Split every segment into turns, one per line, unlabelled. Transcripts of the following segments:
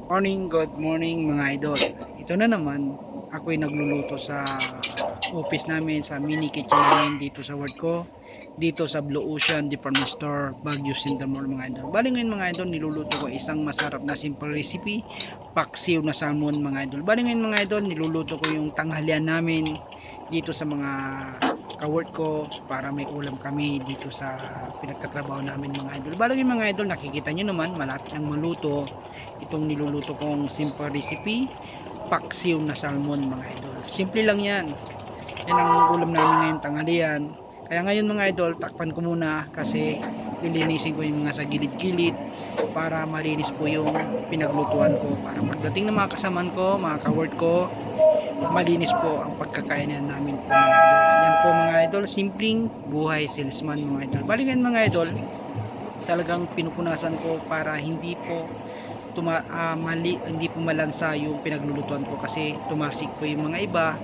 Morning, good morning mga idol. Ito na naman, ako'y nagluluto sa office namin, sa mini kitchen namin dito sa work ko, dito sa Blue Ocean Department Store, Baguio Sintamor mga idol. Bali ngayon mga idol, niluluto ko isang masarap na simple recipe, paksiw na salmon mga idol. Bali ngayon mga idol, niluluto ko yung tanghalian namin dito sa mga ka-work ko para may ulam kami dito sa pinagtatrabaho namin mga idol. Bali ngayon mga idol, nakikita nyo naman, malapit ng maluto itong niluluto kong simple recipe, paksiw na salmon mga idol. Simple lang yan. Yan ang ulam namin ngayon tanghalian. Kaya ngayon mga idol, takpan ko muna kasi lilinisin ko yung mga sa gilid-gilid para malinis po yung pinaglutuan ko. Para pagdating ng mga kasamaan ko, mga ka-work ko, malinis po ang pagkakainan namin po mga idol. Yan po mga idol, simpleng buhay salesman mga idol. Bali ngayon mga idol, talagang pinupunasan ko para hindi po hindi po malansa yung pinaglulutuan ko kasi tumalsik po yung mga iba,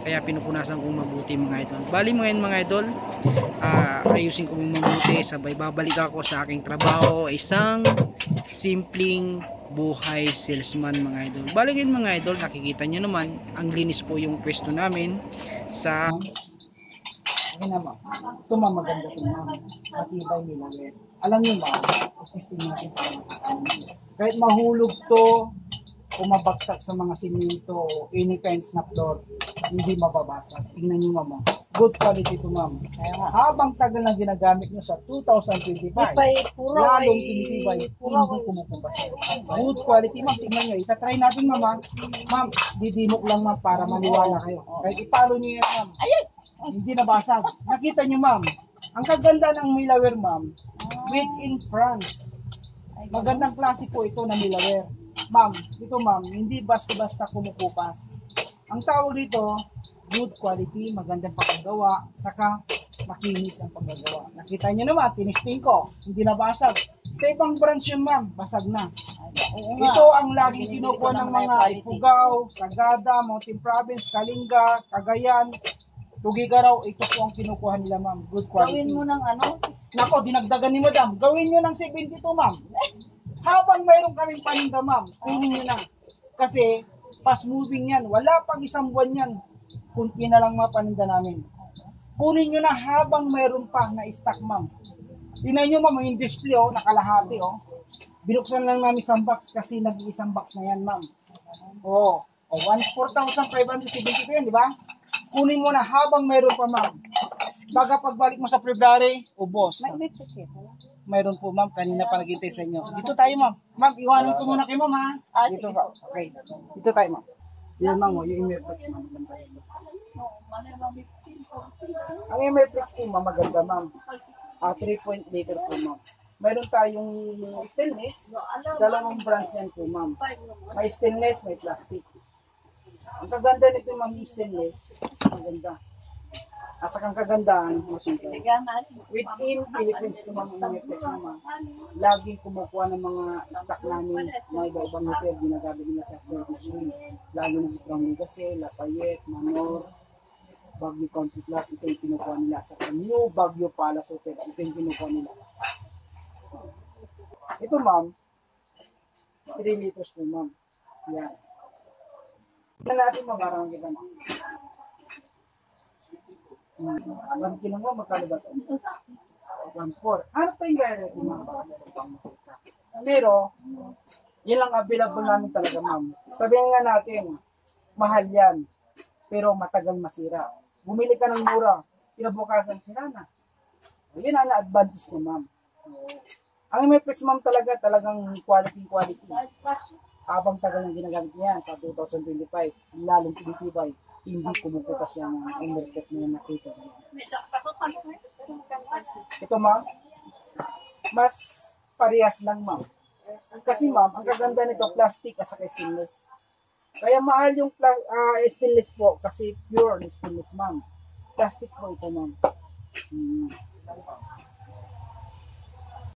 kaya pinupunasan kong mabuti mga idol. Bali ngayon mga idol, ayusin ko mabuti, sabay babalik ako sa aking trabaho, isang simpleng buhay salesman mga idol. Bali ngayon mga idol, nakikita nyo naman ang linis po yung pwesto namin sa
Akin na ma'am. Ito ma'am, maganda ito ma'am. Matibay nila yan. Alam niyo ma'am, testing natin para makakain. Kahit mahulog to, kumabagsak sa mga simento o any kinds na floor, hindi mababasag. Tingnan niyo ma'am. Good quality ito ma'am. Habang tagal na ginagamit niyo sa 2025, lalong tinitibay, hindi kumukupas. Good quality ma'am, tingnan niyo. Itatry natin ma'am. Ma'am, didimok lang ma'am para maniwala kayo. Kahit ipalo niyo yan ma'am. Hindi nabasag. Nakita niyo ma'am, ang kaganda ng Milaware ma'am, made in France. Magandang klase po ito na Milaware. Ma'am, ito ma'am, hindi basta-basta kumukupas. Ang tawag dito, good quality, magandang pagkagawa, saka makinis ang paggagawa. Nakita niyo naman, tinisting ko, hindi nabasag. Sa ibang branch yun ma'am, basag na. Ito ang laging kinukuha ng mga Ifugao, Sagada, Mountain Province, Kalinga, Cagayan, Tugigaraw, ito po ang kinukuha nila ma'am. Good quality.
Gawin mo ng ano?
Nako, dinagdagan ni madam. Gawin nyo ng 72 ma'am. Habang mayroon kaming paninda ma'am, kunin nyo na. Kasi, fast moving yan. Wala pang isang buwan yan. Kunti na lang mga paninda namin. Kunin nyo na habang mayroon pa na stock ma'am. Tingnan nyo ma'am, yung display oh, nakalahati oh. Binuksan lang namin isang box kasi nag-iisang box na yan ma'am. Oh, 4,572 yan, di ba? Kunin mo na habang mayroon pa ma'am. Baga pagbalik mo sa February, ubos. Mayroon po ma'am, kanina pa naghintay sa inyo. Dito tayo ma'am. Ma'am, iwanan ko muna kay ma'am ha. Dito ka. Okay. Dito tayo ma'am. Yan ma'am, yung Emerflex ma'am. Ang Emerflex po ma'am, maganda ma'am. 3 liter po ma'am. Mayroon tayong stainless. Dalawang brands yan po ma'am. May stainless, may plastic. Ang kaganda nito ma'am yung stainless. Ang ganda. Asa kang kagandahan mo siya. Within Philippines naman ang Emerflex naman. Laging kumukuha ng mga stock namin. Mga iba-ibang hotel, ginagamit nila sa service wing. Lalo na sa Crown Legacy, Lafayette, Manor, Baguio Country Club. Ito yung kinukuha nila. Sa New Baguio Palace Hotel. Ito yung kinukuha nila. Ito ma'am, 3 liters po ma'am. Yan. Tignan natin mabarang kita ma'am. Alam ko mo, magkano ba ito? 1.4. Ano pa yung gaya natin mga pero, yun lang available namin talaga ma'am. Sabihin nga natin, mahal yan. Pero matagal masira. Bumili ka ng mura, kinabukasan sira na. Yun ang na-advantage niya ma'am. Ang Emerflex ma'am talagang quality. Habang tagal ng ginagamit niya sa 2025, lalong tinitibay, hindi kumukupas yung Emerflex na nakita niya. Ito ma'am, mas parehas lang ma'am. Kasi ma'am, ang kaganda nito, plastic at saka stainless. Kaya mahal yung stainless po kasi pure stainless ma'am. Plastic po ito ma'am.